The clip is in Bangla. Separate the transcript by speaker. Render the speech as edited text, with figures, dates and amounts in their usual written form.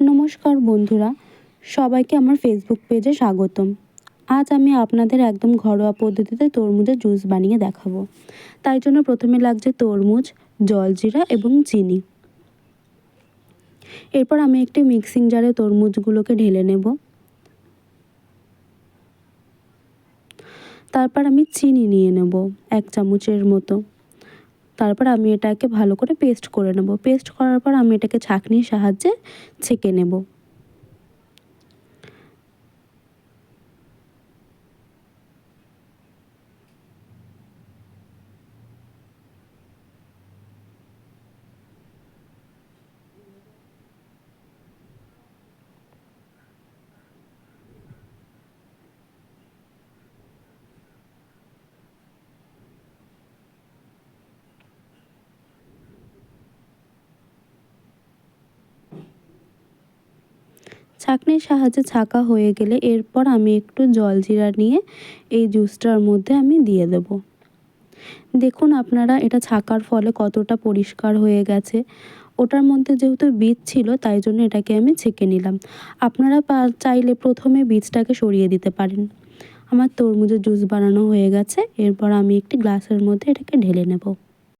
Speaker 1: নমস্কার বন্ধুরা, সবাইকে আমার ফেসবুক পেজে স্বাগতম। আজ আমি আপনাদের একদম ঘরোয়া পদ্ধতিতে তরমুজের জুস বানিয়ে দেখাবো। তাই জন্য প্রথমে লাগছে তরমুজ, জলজিরা এবং চিনি। এরপর আমি একটি মিক্সিং জারে তরমুজগুলোকে ঢেলে নেব। তারপর আমি চিনি নিয়ে নেব 1 চামচের মতো। তারপর আমি এটাকে ভালো করে পেস্ট করে নেব। পেস্ট করার পর আমি এটাকে ছাঁকনির সাহায্যে ছেঁকে নেব। ছাঁকনির সাহায্যে ছাঁকা হয়ে গেলে এরপর আমি একটু জলজিরা নিয়ে এই জুসটার মধ্যে আমি দিয়ে দেব। দেখুন আপনারা এটা ছাঁকার ফলে কতটা পরিষ্কার হয়ে গেছে। ওটার মধ্যে যেহেতু বীজ ছিল তাই জন্য এটাকে আমি ছেঁকে নিলাম। আপনারা চাইলে প্রথমে বীজটাকে সরিয়ে দিতে পারেন। আমার তরমুজের জুস বানানো হয়ে গেছে। এরপর আমি একটি গ্লাসের মধ্যে এটাকে ঢেলে নেব।